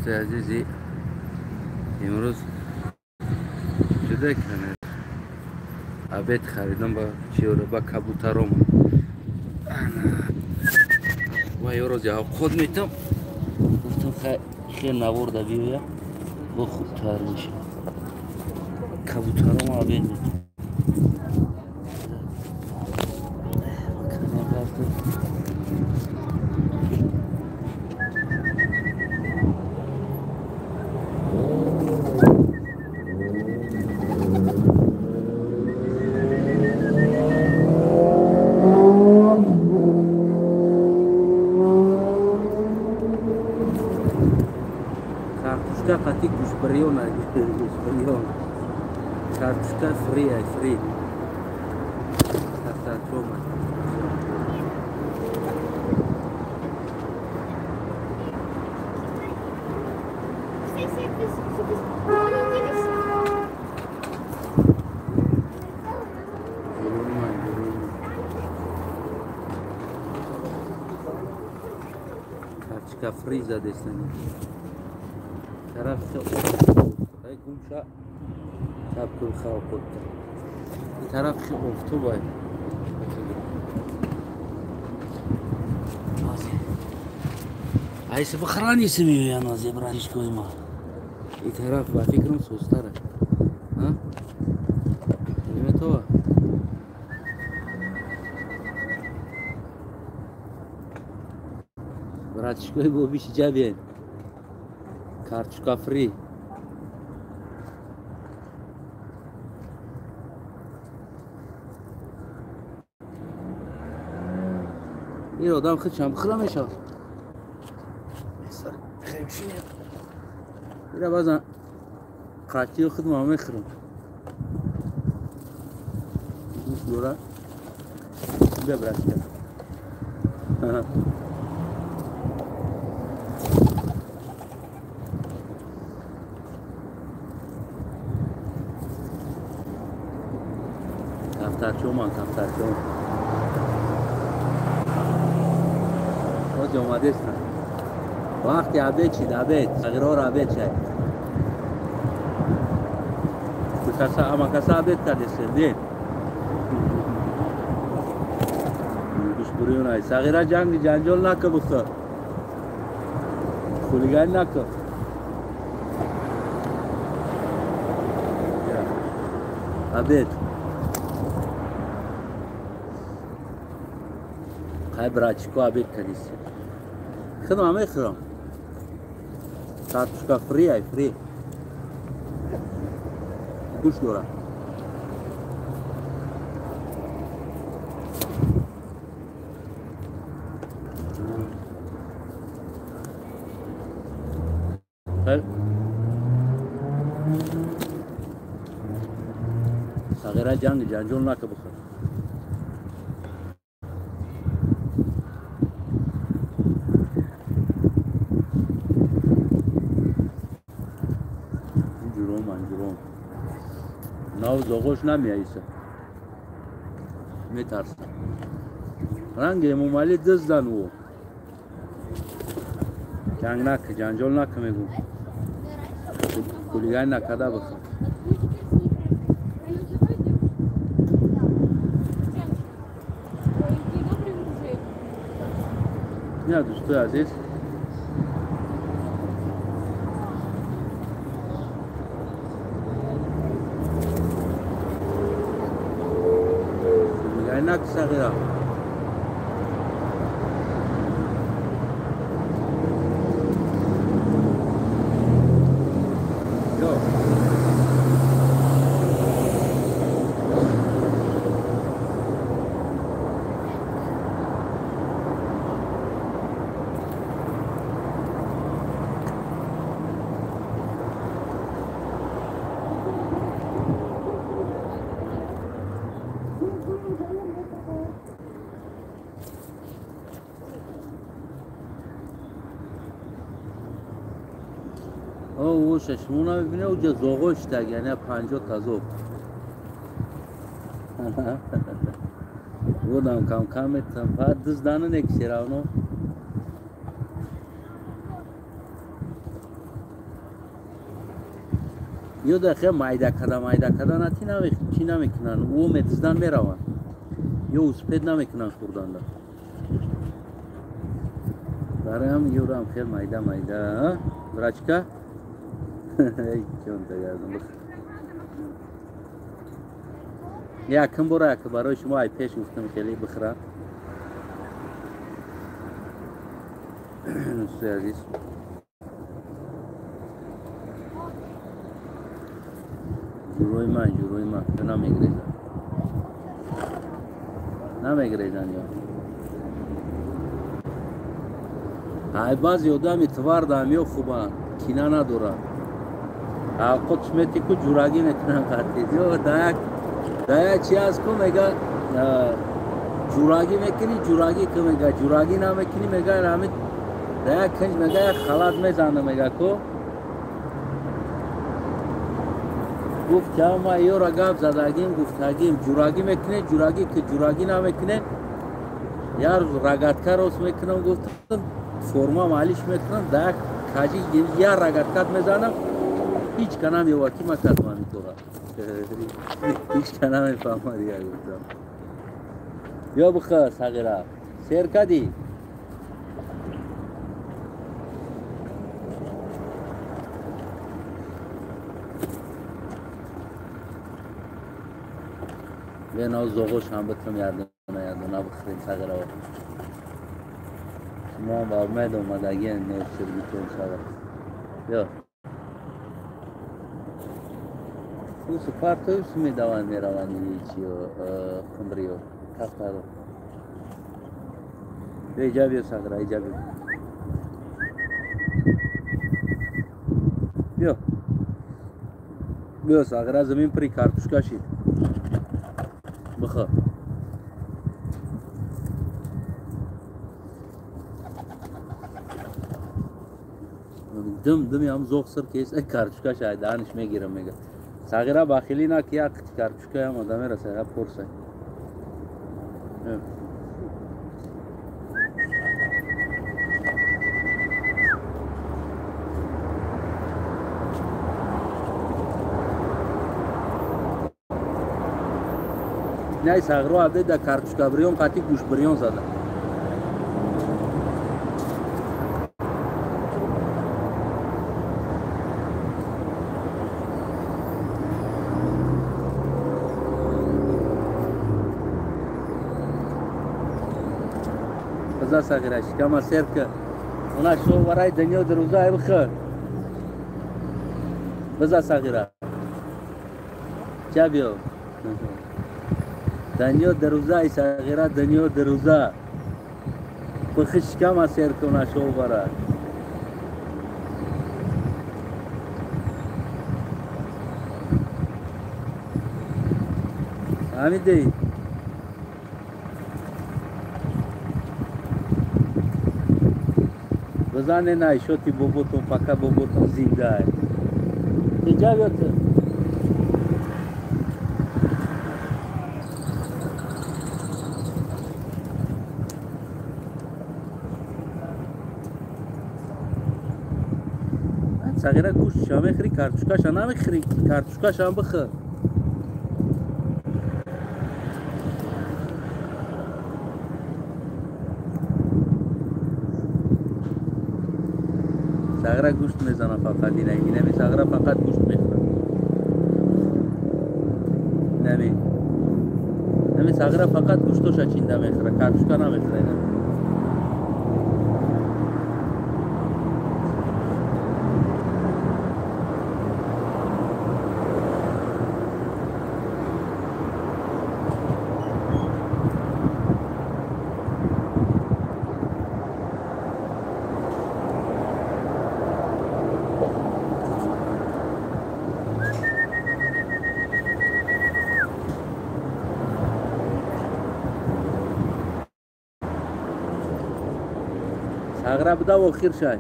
دوست عزیزی امروز شده کنه عبید خریدم با چیوره با کبوترم و یه روز جواب خود میتم گفتم خیلی نورده بیویا با خوب تر میشه کبوترم عبید میتم Kartuska katik gusperion aja, gusperion. Kartuska free ya, free. Kata cuma. Kartuska free zade seni. طرف ای گوشه شب کل خواه خودتا این طرف خیلی افتو باید ایسی بخرانی سمیوی یا نازی برانش کوی ما این طرف با فکرم سوستره ها؟ نیمه تو برانش کوی با بیش جا بین کارتشکا فری این آدم خیلی چند بخرم میشه خیلی شینه این بازم قاطی و خود ما میخرم دوست دوره ببرد کرد کفترچومان کفترچوم باز اومده است وقتی عبید چید عبید صغیرار عبید شد اما کسا عبید کرده سردین بیش بریون های صغیره جنگ جنجال نکه بخور خولیگانی نکه عبید خیلی براچیکو عبید کردیست خیلی همه خیرم کارتشکا فری های فری گوش دوره خیلی صغیره جنگ جنجال نکه بخور ناو زغوش نمیاییسه میترسه رنگ مومالی دزدن او جنگ نکه جنجال نکه میگون کولیگانی نکده بخور نه دوستو عزیز Enak saya. Yo. او ششمونه ببینه اوجا زوغوش تگ یعنی 50 تازوب بودم کم کم ایتم بعد دزدانه نکشی راونو یه دقیقه مایده کده نتی چی نمیکنن او متزدن میرون یا اسپید نمیکنن خوردن دا برای هم یه رو هم خیلی مایده براچکا چون تگردم یکم برای که برای شما ای پیش گفتم خیلی بخرم نسوی عزیز جوروی من به نمیگریزن یا های باز یادم اتوار دامیو خوبان کینا ندارن خود شمیتی که جوراگی میکنن قطعید یا دایا چی از که میگه جوراگی میکنی جوراگی که میگه جوراگی نمیکنی میگه همین دایا کنج میگه خلط میزنه میگه که گفت که ما یه را گفت زدگیم گفتگیم جوراگی میکنه جوراگی که جوراگی نمیکنه یار رگتکر روز میکنم گفتم فرما مالیش میکنم دایا کاجی یا رگتکت میزنم هیچ کنم یه وقتی مکت مانی تو را هیچ کنم میفهمه دیگه گفتم یا بخیر صغیره سیر کدی به ناو زوغوش هم بتم یادم نبخریم صغیره شما با امید اومدگی نو سرگیتون صغیره یا او سپار تویس میدوان میروانی چیو خندریو کفتارو ایجابیو صغیره ایجابیو بیا صغیره زمین پری کارتوشکا شید بخور دم هم زوغ سر کیس کارتوشکا شاید دانش میگیرم میگه صغیره باخیلی نا کیا کارتوشکا هم آدمه را صغیره پرسه نه صغیره عبده دا کارتوشکا بریون قاطی گوش بریون زده بزا صغیره شکم سیر که اونا شو ورای دنیا دروزه ای بخیر بزا صغیره چه بیو دنیا دروزه ای صغیره دنیا دروزه بخیر شکم سیر که اونا شو ورای همین دی بزنه نه شوتی بوبوتون فقط بوبوتون زنده است اینجا بیاد صغیره گوشت شام میخری کارتوشکاش نمیخری کارتوشکاش هم بخور صغیره گوشت میزنه فقط اینه می صغیره فقط گوشت میخوره نمی صغیره فقط گوشتوش چینده میخوره کارتوشکا نمیخوره صغیره بده و خیر شای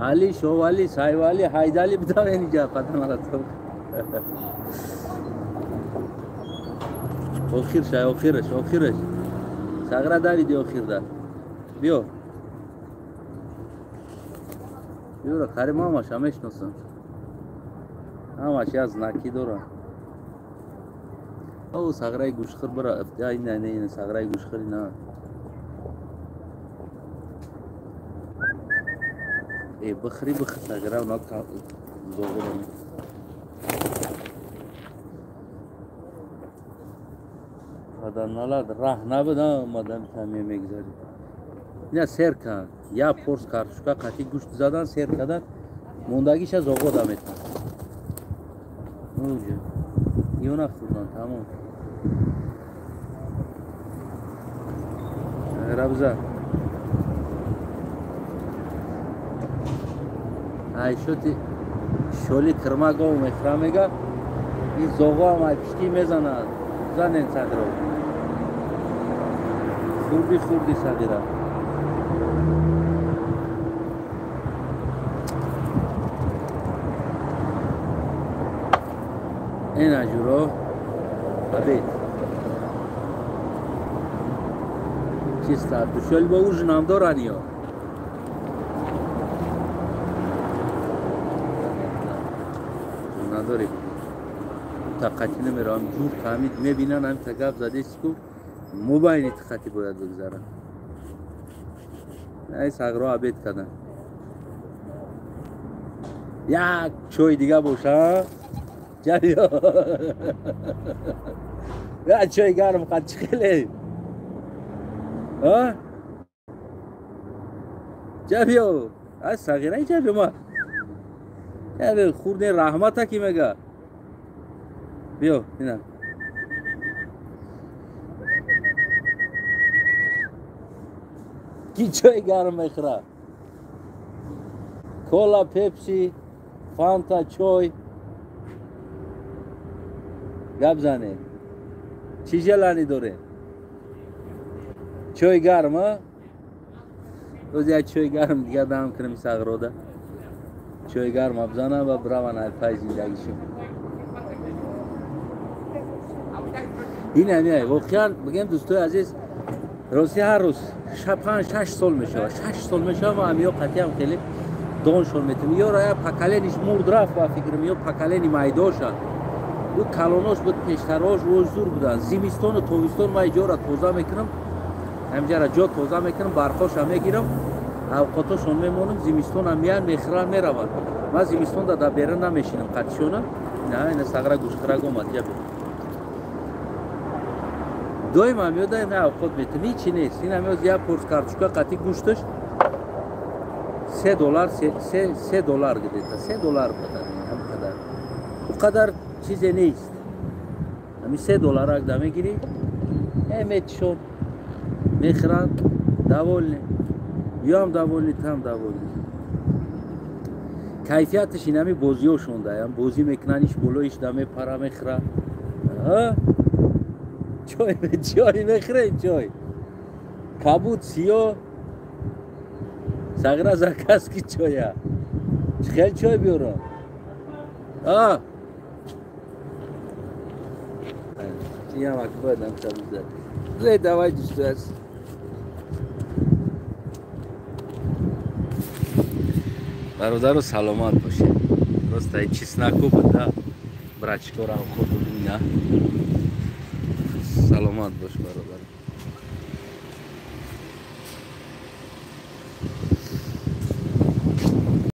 علی شوالی سایوالی حیدالی بده و اینجا پتن مرا تو اخیر شای اخیرش صغیره داری دی اخیر ده بیو Юра, карим ҳамаш мешиносам. Ҳамаш я знаки дорам. О, саграи гӯшхӯр бира. Не, саграи гӯшхӯр на. Бихри сагра уна зогурам. Аданалад рах набуда омадам тами мегзари. Ина серка, я порс картошка қати гӯшт задан сер кардан мондагиша зогода метан. Оҷа. Ёна хурдан тамом. Рабза. Ай шоти шоли кирмаго мехрамега. این زوغا هم پشتی میزنن زنین سگرو خوردی سگره این اجورو ببید چیستا دوشل با او جنام دارن یا نداری تقاطی نمیرم جور فهمید میبینن هم تگاب زده که موبایلی تقاطی باید بگذارن ای سگرو عبید کردن یک چوی دیگه باشه جبیو یک چوی گرم قد چخیلی جبیو از سگیره جبیو ما جبیو خورده رحمت ها کی میگه بیو اینا کی چای گرم میخوره کولا پپسی فانتا چای گپ زنه چی جلانی داره چای گرم ها روز یک چای گرم دیگه دم کنم سگروده چای گرم ابزنه و براون الفای زندگیشون این همیه واقعا بگم دوستای عزیز روزی هر روز 5-6 سال میشه 6 سال میشه و همیه قطعی هم خیلی دون شد میتونم یا رای پکلینش مرد رفت و فکرم یا پکلینی مایداشن و کلوناش بود پیشتراش روز زور بودن زمستان و تابستان ما اینجا را توزه میکنم همینجا را جا توزه میکنم برفاش هم میگیرم اوقاتاشون میمونم زمستان هم میان میخرن میروند ما زمستان دا بیرون نمیشینم قطعشونه نه این سگره گوشخرگ اومد دویم هم یادم نه اوقات میتونی چی نیست این هم یه پرس کارتشکا قطعی گوشتش $3 $3 گذاشته $3 بدن هم قدر او قدر چیزی نیست همین $3 اگه میگیری میتشون میخرن دوالنی یا هم دوالنی تام دوالنی کیفیتش این همی بازیو شونده هم بازی میکننیش بلویش دمه پرا میخره چای میخره چای کبود سیاه سگره زرکست کی چایه خیلی چای بیارم این هم اکبر دم تبوزه زی دوای دوستو هست برادر رو سلامت باشه راست های چیز نکو بده برای چکار هم خود بودیم نه سلامت باش برادر